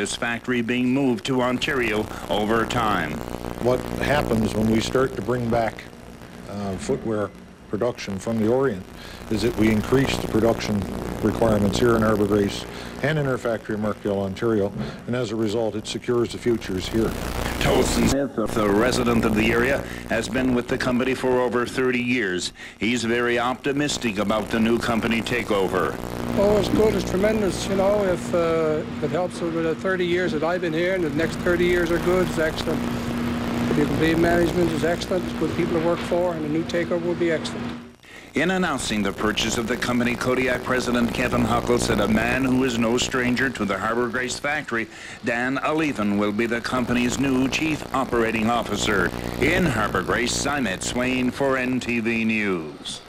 this factory being moved to Ontario over time. What happens when we start to bring back footwear production from the Orient is that we increase the production requirements here in Harbour Grace and in our factory in Markdale, Ontario, and as a result it secures the futures here. Tolson Smith, the resident of the area, has been with the company for over 30 years. He's very optimistic about the new company takeover. Oh, it's good, it's tremendous, you know, if it helps with the 30 years that I've been here and the next 30 years are good, it's excellent. The complete management is excellent, it's good people to work for, and the new takeover will be excellent. In announcing the purchase of the company, Kodiak President Kevin Huckle said a man who is no stranger to the Harbour Grace factory, Dan Oliven, will be the company's new Chief Operating Officer. In Harbour Grace, Simon Swain for NTV News.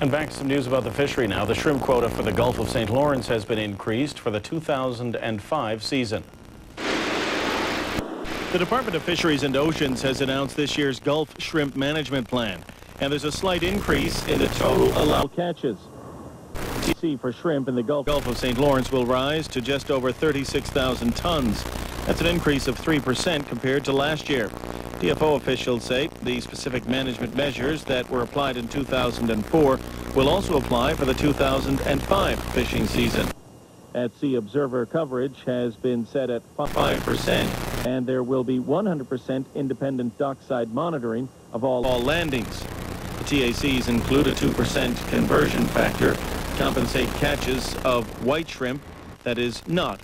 And back to some news about the fishery now. The shrimp quota for the Gulf of St. Lawrence has been increased for the 2005 season. The Department of Fisheries and Oceans has announced this year's Gulf Shrimp Management Plan, and there's a slight increase in the total allowed catches. TC for shrimp in the Gulf of St. Lawrence will rise to just over 36,000 tons. That's an increase of 3% compared to last year. DFO officials say the specific management measures that were applied in 2004 will also apply for the 2005 fishing season. At-sea observer coverage has been set at 5%, and there will be 100% independent dockside monitoring of all landings. The TACs include a 2% conversion factor to compensate catches of white shrimp that is not.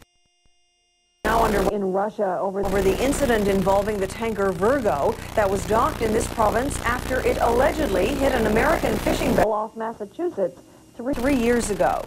Now underway in Russia over the incident involving the tanker Virgo that was docked in this province after it allegedly hit an American fishing vessel off Massachusetts three years ago.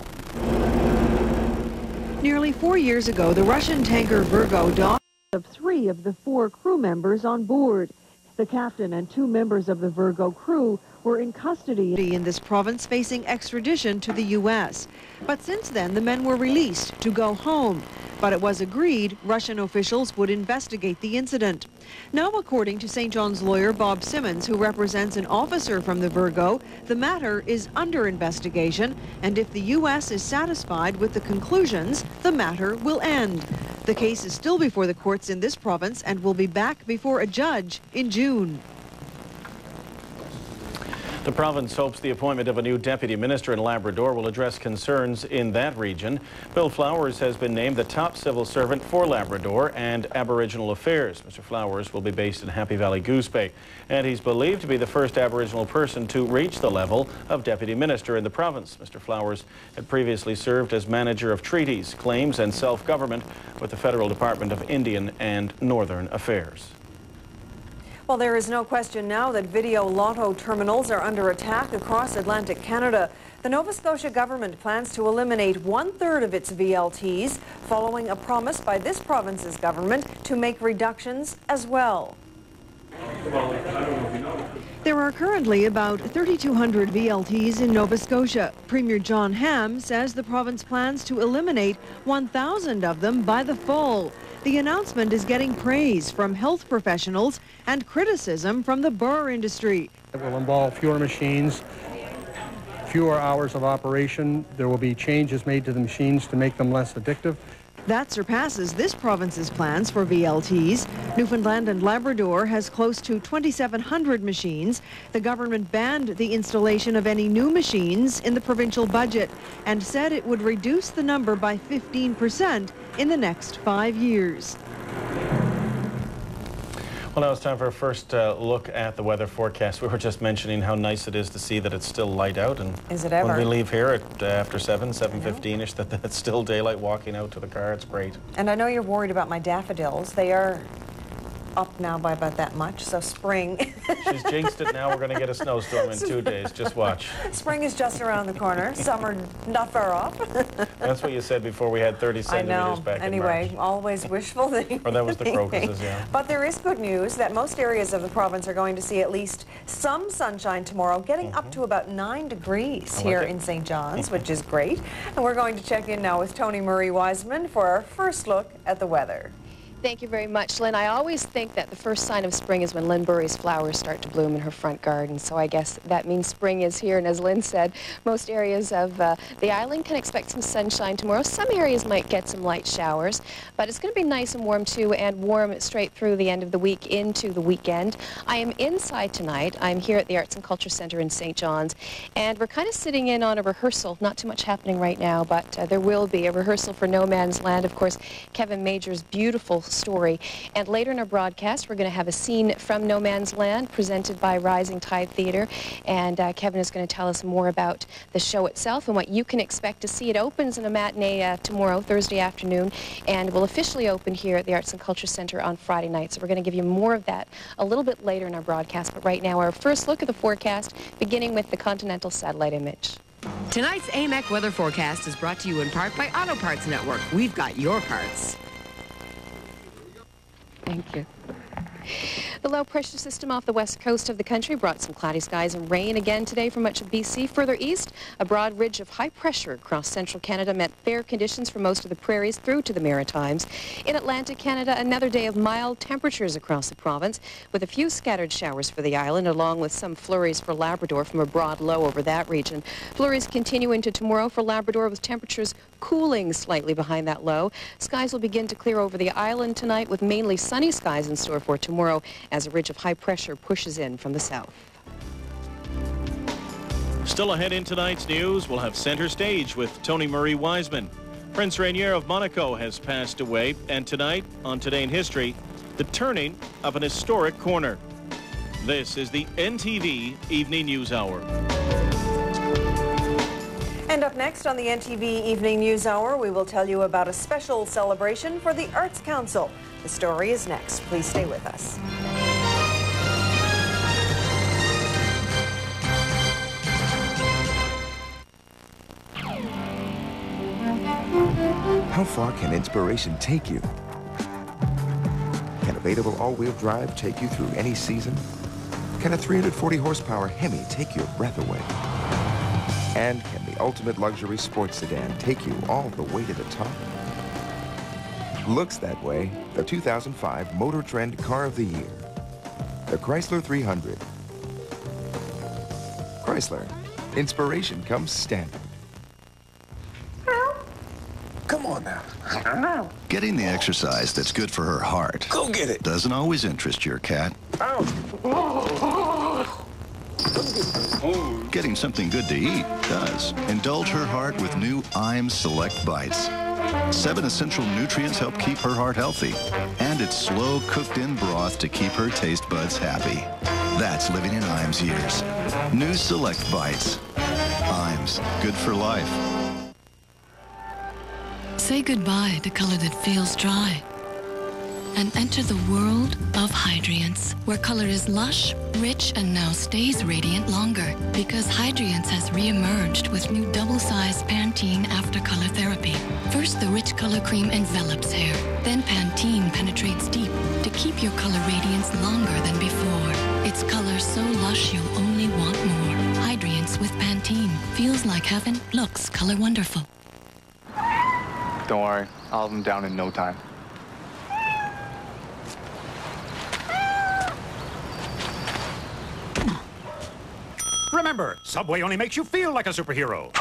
Nearly 4 years ago, the Russian tanker Virgo docked of 3 of the 4 crew members on board. The captain and 2 members of the Virgo crew were in custody in this province facing extradition to the U.S. But since then, the men were released to go home. But it was agreed Russian officials would investigate the incident. Now, according to St. John's lawyer Bob Simmons, who represents an officer from the Virgo, the matter is under investigation, and if the U.S. is satisfied with the conclusions, the matter will end. The case is still before the courts in this province and will be back before a judge in June. The province hopes the appointment of a new deputy minister in Labrador will address concerns in that region. Bill Flowers has been named the top civil servant for Labrador and Aboriginal Affairs. Mr. Flowers will be based in Happy Valley Goose Bay, and he's believed to be the first Aboriginal person to reach the level of deputy minister in the province. Mr. Flowers had previously served as manager of treaties, claims and self-government with the Federal Department of Indian and Northern Affairs. Well, there is no question now that video lotto terminals are under attack across Atlantic Canada. The Nova Scotia government plans to eliminate 1/3 of its VLTs, following a promise by this province's government to make reductions as well. There are currently about 3,200 VLTs in Nova Scotia. Premier John Ham says the province plans to eliminate 1,000 of them by the fall. The announcement is getting praise from health professionals and criticism from the bar industry. It will involve fewer machines, fewer hours of operation. There will be changes made to the machines to make them less addictive. That surpasses this province's plans for VLTs. Newfoundland and Labrador has close to 2,700 machines. The government banned the installation of any new machines in the provincial budget and said it would reduce the number by 15% in the next 5 years. Well, now it's time for a first look at the weather forecast. We were just mentioning how nice it is to see that it's still light out. And is it ever? When we leave here at after 7:15-ish, that it's still daylight walking out to the car. It's great. And I know you're worried about my daffodils. They are up now by about that much, so spring. She's jinxed it now. We're going to get a snowstorm in 2 days. Just watch. Spring is just around the corner. Summer not far off. That's what you said before we had 30 centimeters back in March. Anyway, always wishful thinking. Or that was the crocuses, yeah. But there is good news that most areas of the province are going to see at least some sunshine tomorrow, getting up to about 9 degrees here in St. John's, which is great. And we're going to check in now with Tony Murray Wiseman for our first look at the weather. Thank you very much, Lynn. I always think that the first sign of spring is when Lynn Burry's flowers start to bloom in her front garden. So I guess that means spring is here. And as Lynn said, most areas of the island can expect some sunshine tomorrow. Some areas might get some light showers, but it's going to be nice and warm too, and warm straight through the end of the week into the weekend. I am inside tonight. I'm here at the Arts and Culture Centre in St. John's, and we're kind of sitting in on a rehearsal. Not too much happening right now, but there will be a rehearsal for No Man's Land. Of course, Kevin Major's beautiful story. And later in our broadcast, we're going to have a scene from No Man's Land presented by Rising Tide Theatre. And Kevin is going to tell us more about the show itself and what you can expect to see. It opens in a matinee tomorrow, Thursday afternoon, and will officially open here at the Arts and Culture Centre on Friday night. So we're going to give you more of that a little bit later in our broadcast. But right now, our first look at the forecast, beginning with the Continental Satellite Image. Tonight's AMEC weather forecast is brought to you in part by Auto Parts Network. We've got your parts. Thank you. The low-pressure system off the west coast of the country brought some cloudy skies and rain again today for much of BC. Further east, a broad ridge of high pressure across central Canada meant fair conditions for most of the prairies through to the Maritimes. In Atlantic Canada, another day of mild temperatures across the province, with a few scattered showers for the island, along with some flurries for Labrador from a broad low over that region. Flurries continue into tomorrow for Labrador, with temperatures cooling slightly behind that low. Skies will begin to clear over the island tonight, with mainly sunny skies in store for tomorrow as a ridge of high pressure pushes in from the south. Still ahead in tonight's news, we'll have Center Stage with Tony Marie Wiseman. Prince Rainier of Monaco has passed away, and tonight, on Today in History, the turning of an historic corner. This is the NTV Evening News Hour. And up next on the NTV Evening News Hour, we will tell you about a special celebration for the Arts Council. The story is next. Please stay with us. How far can inspiration take you? Can available all-wheel drive take you through any season? Can a 340 horsepower Hemi take your breath away? And can the ultimate luxury sports sedan take you all the way to the top? Looks that way, the 2005 Motor Trend Car of the Year, the Chrysler 300. Chrysler, inspiration comes standard. Come on now. Getting the exercise that's good for her heart. Go get it. Doesn't always interest your cat. Getting something good to eat does. Indulge her heart with new Iams Select Bites. 7 essential nutrients help keep her heart healthy. And it's slow cooked in broth to keep her taste buds happy. That's living in Iams years. New Select Bites. Iams, good for life. Say goodbye to color that feels dry and enter the world of Hydrience, where color is lush, rich, and now stays radiant longer, because Hydrience has re-emerged with new double-sized Pantene After Color Therapy. First, the rich color cream envelops hair. Then Pantene penetrates deep to keep your color radiance longer than before. It's color so lush you'll only want more. Hydrience with Pantene. Feels like heaven, looks color wonderful. Don't worry, I'll have them down in no time. Remember, Subway only makes you feel like a superhero.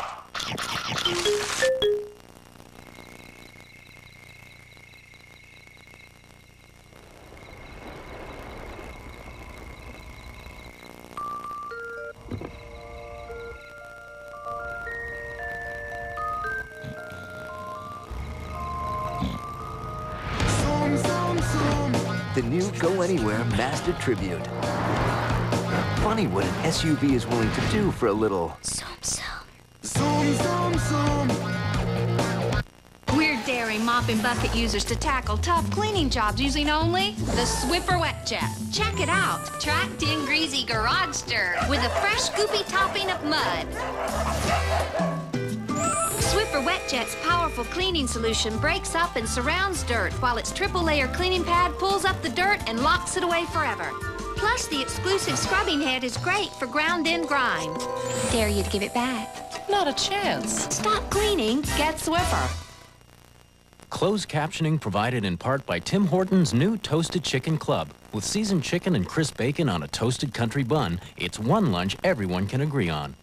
The new Go Anywhere Master Tribute. Funny what an SUV is willing to do for a little zoom, zoom. Zoom, zoom, zoom. We're daring mop and bucket users to tackle tough cleaning jobs using only the Swiffer Wet Jet. Check it out. Tracked in greasy garage dirt with a fresh scoopy topping of mud. Swiffer Wet Jet's powerful cleaning solution breaks up and surrounds dirt, while its triple-layer cleaning pad pulls up the dirt and locks it away forever. Plus, the exclusive scrubbing head is great for ground-in grime. Dare you to give it back? Not a chance. Stop cleaning, get Swiffer. Closed captioning provided in part by Tim Hortons' new Toasted Chicken Club. With seasoned chicken and crisp bacon on a toasted country bun, it's one lunch everyone can agree on.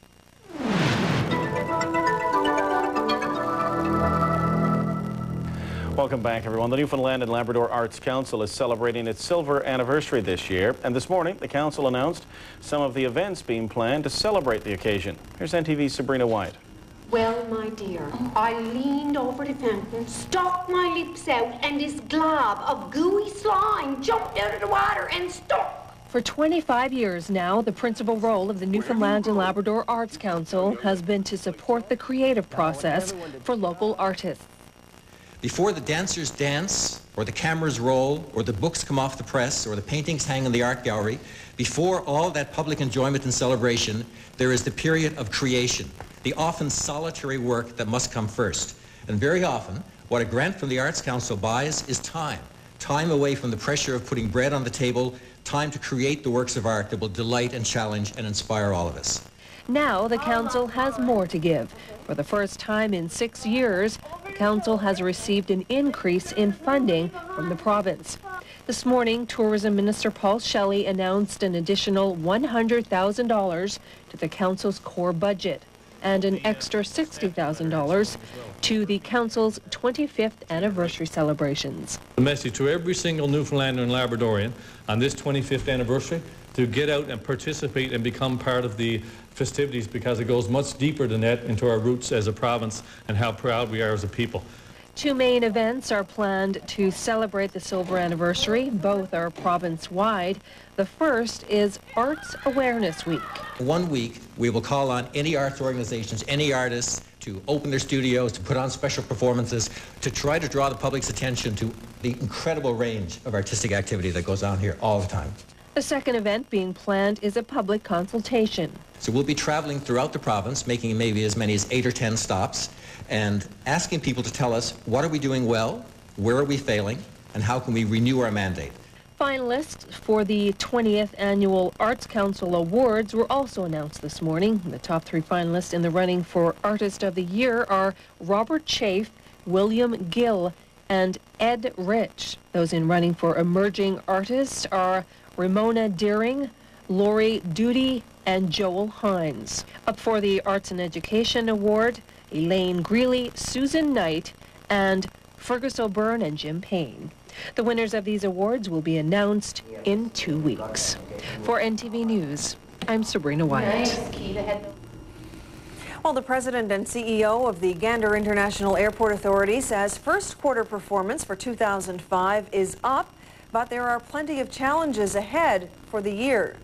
Welcome back, everyone. The Newfoundland and Labrador Arts Council is celebrating its silver anniversary this year, and this morning the council announced some of the events being planned to celebrate the occasion. Here's NTV's Sabrina White. Well, my dear, I leaned over the fountain, stuck my lips out, and this glob of gooey slime jumped out of the water and stuck. For 25 years now, the principal role of the Newfoundland and Labrador Arts Council has been to support the creative process for local artists. Before the dancers dance, or the cameras roll, or the books come off the press, or the paintings hang in the art gallery, before all that public enjoyment and celebration, there is the period of creation, the often solitary work that must come first. And very often, what a grant from the Arts Council buys is time. Time away from the pressure of putting bread on the table, time to create the works of art that will delight and challenge and inspire all of us. Now the council has more to give. For the first time in 6 years, the council has received an increase in funding from the province. This morning, Tourism Minister Paul Shelley announced an additional $100,000 to the council's core budget and an extra $60,000 to the council's 25th anniversary celebrations. The message to every single Newfoundlander and Labradorian on this 25th anniversary to get out and participate and become part of the festivities, because it goes much deeper than that into our roots as a province and how proud we are as a people. 2 main events are planned to celebrate the silver anniversary. Both are province-wide. The first is Arts Awareness Week. 1 week, we will call on any arts organizations, any artists, to open their studios, to put on special performances, to try to draw the public's attention to the incredible range of artistic activity that goes on here all the time. The second event being planned is a public consultation. So we'll be traveling throughout the province, making maybe as many as 8 or 10 stops, and asking people to tell us what are we doing well, where are we failing, and how can we renew our mandate. Finalists for the 20th Annual Arts Council Awards were also announced this morning. The top 3 finalists in the running for Artist of the Year are Robert Chafe, William Gill, and Ed Rich. Those in running for Emerging Artists are Ramona Deering, Lori Duty, and Joel Hines. Up for the Arts and Education Award, Elaine Greeley, Susan Knight, and Fergus O'Byrne and Jim Payne. The winners of these awards will be announced in 2 weeks. For NTV News, I'm Sabrina White. Well, the president and CEO of the Gander International Airport Authority says first quarter performance for 2005 is up, but there are plenty of challenges ahead for the year.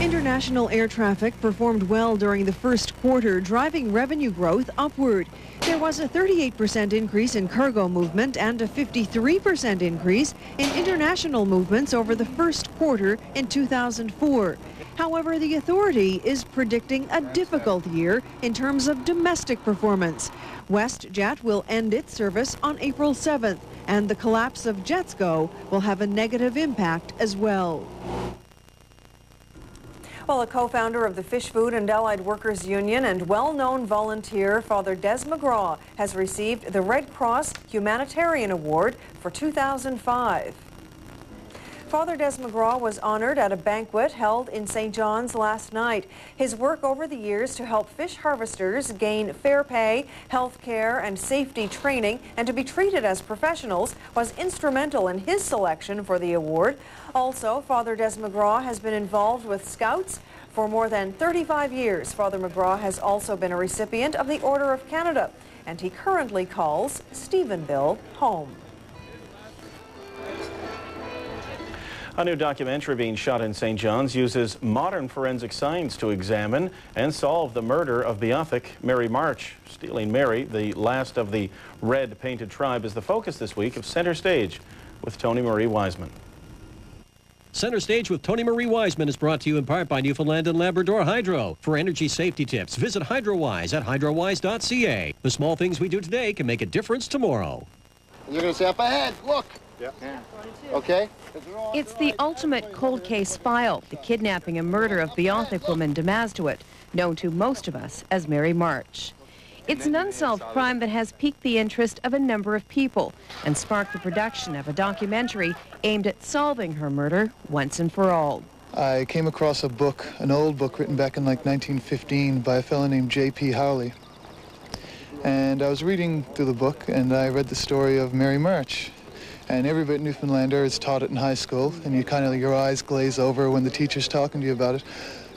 International air traffic performed well during the first quarter, driving revenue growth upward. There was a 38% increase in cargo movement and a 53% increase in international movements over the first quarter in 2004. However, the authority is predicting a difficult year in terms of domestic performance. WestJet will end its service on April 7th, and the collapse of JetSco will have a negative impact as well. Well, a co-founder of the Fish Food and Allied Workers Union and well-known volunteer, Father Des McGraw, has received the Red Cross Humanitarian Award for 2005. Father Des McGraw was honored at a banquet held in St. John's last night. His work over the years to help fish harvesters gain fair pay, health care, and safety training, and to be treated as professionals was instrumental in his selection for the award. Also, Father Des McGraw has been involved with Scouts for more than 35 years. Father McGraw has also been a recipient of the Order of Canada, and he currently calls Stephenville home. A new documentary being shot in St. John's uses modern forensic science to examine and solve the murder of Beothuk Mary March. Stealing Mary, the last of the red painted tribe, is the focus this week of Center Stage with Tony Marie Wiseman. Center Stage with Tony Marie Wiseman is brought to you in part by Newfoundland and Labrador Hydro. For energy safety tips, visit HydroWise at hydrowise.ca. The small things we do today can make a difference tomorrow. You're going to say up ahead, look. Yeah. Okay. It's the ultimate cold case file, the kidnapping and murder of Beothuk woman Damastuit, known to most of us as Mary March. It's an unsolved crime that has piqued the interest of a number of people and sparked the production of a documentary aimed at solving her murder once and for all. I came across a book, an old book written back in like 1915 by a fellow named J.P. Howley. And I was reading through the book and I read the story of Mary March. And every bit Newfoundlander is taught it in high school, and you kind of, your eyes glaze over when the teacher's talking to you about it.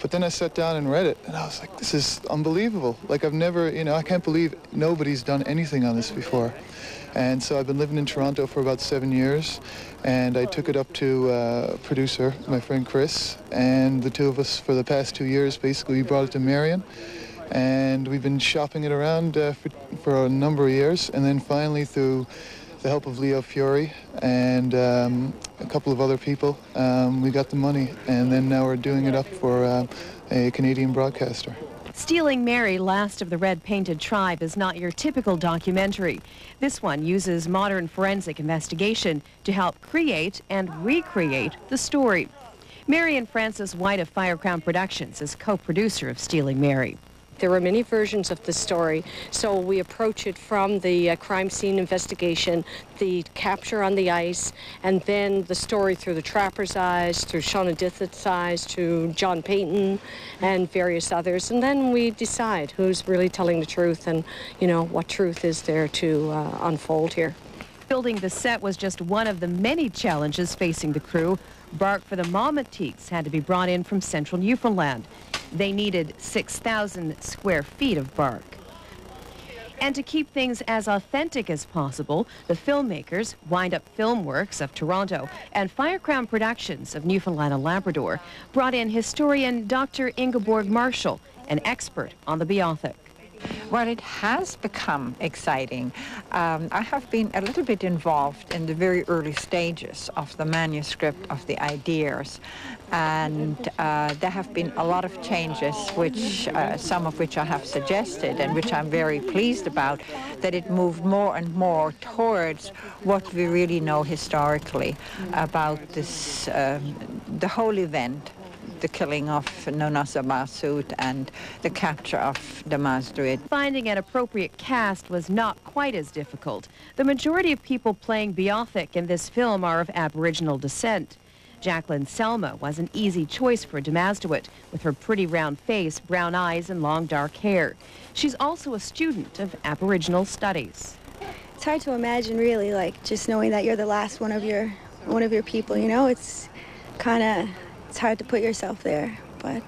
But then I sat down and read it, and I was like, this is unbelievable. Like, I've never, I can't believe nobody's done anything on this before. And so I've been living in Toronto for about 7 years, and I took it up to a producer, my friend Chris, and the two of us for the past 2 years, basically, we brought it to Marion, and we've been shopping it around for a number of years, and then finally through the help of Leo Fury and a couple of other people, we got the money, and then now we're doing it up for a Canadian broadcaster. Stealing Mary, Last of the Red Painted Tribe is not your typical documentary. This one uses modern forensic investigation to help create and recreate the story. Marion Francis White of Firecrown Productions is co-producer of Stealing Mary. There are many versions of the story, so we approach it from the crime scene investigation, the capture on the ice, and then the story through the trapper's eyes, through Shauna Dithitt's eyes, to John Payton and various others, and then we decide who's really telling the truth and, what truth is there to unfold here. Building the set was just one of the many challenges facing the crew. Bark for the Maumatiques had to be brought in from central Newfoundland. They needed 6,000 square feet of bark. And to keep things as authentic as possible, the filmmakers, Wind Up Filmworks of Toronto and Firecrown Productions of Newfoundland and Labrador, brought in historian Dr. Ingeborg Marshall, an expert on the Beothuk. Well, it has become exciting. I have been a little bit involved in the very early stages of the manuscript of the ideas, and there have been a lot of changes, which some of which I have suggested and which I'm very pleased about, that it moved more and more towards what we really know historically about this, the whole event. The killing of Nona Sabasut and the capture of Damas Druid. Finding an appropriate cast was not quite as difficult. The majority of people playing Beothuk in this film are of Aboriginal descent. Jacqueline Selma was an easy choice for Damasduit, with her pretty round face, brown eyes, and long dark hair. She's also a student of Aboriginal studies. It's hard to imagine, really, like just knowing that you're the last one of your people. It's kind of. It's hard to put yourself there, but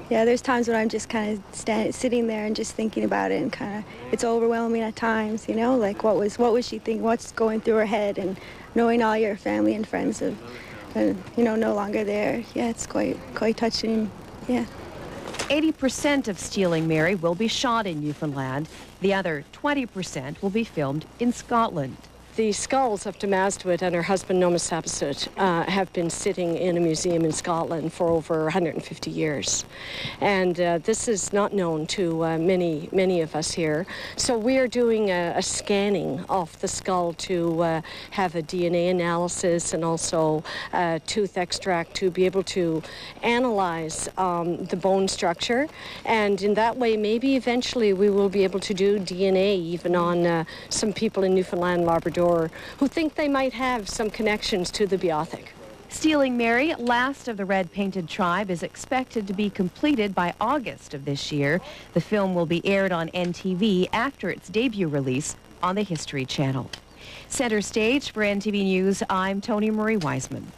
yeah, there's times when I'm just kind of sitting there and just thinking about it, and kind of it's overwhelming at times, like what was she thinking, what's going through her head, and knowing all your family and friends of, no longer there. Yeah, it's quite touching. Yeah. 80% of Stealing Mary will be shot in Newfoundland. The other 20% will be filmed in Scotland. The skulls of Damasduit and her husband Nona Sabasut have been sitting in a museum in Scotland for over 150 years. And this is not known to many of us here. So we are doing a scanning of the skull to have a DNA analysis and also a tooth extract to be able to analyze the bone structure. And in that way, maybe eventually we will be able to do DNA even on some people in Newfoundland and Labrador who think they might have some connections to the Beothuk. Stealing Mary, Last of the Red Painted Tribe, is expected to be completed by August of this year. The film will be aired on NTV after its debut release on the History Channel. Center stage for NTV News, I'm Tony Marie Wiseman.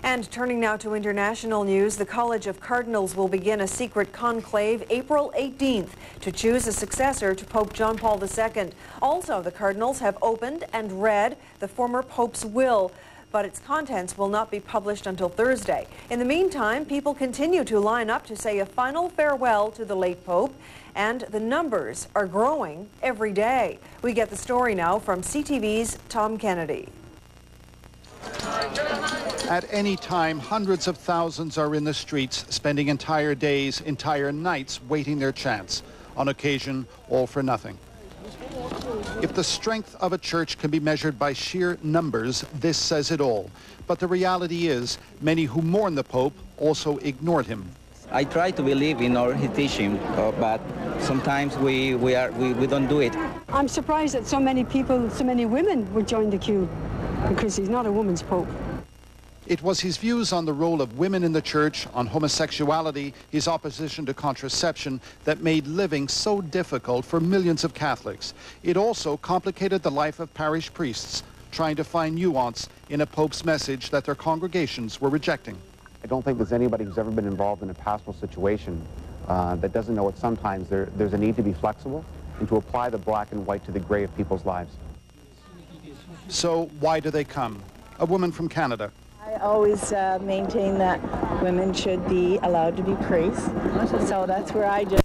And turning now to international news, the College of Cardinals will begin a secret conclave April 18th to choose a successor to Pope John Paul II. Also, the Cardinals have opened and read the former Pope's will, but its contents will not be published until Thursday. In the meantime, people continue to line up to say a final farewell to the late Pope, and the numbers are growing every day. We get the story now from CTV's Tom Kennedy. At any time, hundreds of thousands are in the streets, spending entire days, entire nights waiting their chance. On occasion, all for nothing. If the strength of a church can be measured by sheer numbers, this says it all. But the reality is, many who mourn the Pope also ignored him. I try to believe in all his teaching, but sometimes we don't do it. I'm surprised that so many people, so many women would join the queue, because he's not a woman's pope. It was his views on the role of women in the church, on homosexuality, his opposition to contraception, that made living so difficult for millions of Catholics. It also complicated the life of parish priests, trying to find nuance in a pope's message that their congregations were rejecting. I don't think there's anybody who's ever been involved in a pastoral situation that doesn't know that sometimes there's a need to be flexible and to apply the black and white to the gray of people's lives. So why do they come? A woman from Canada. I always maintain that women should be allowed to be priests, so that's where I just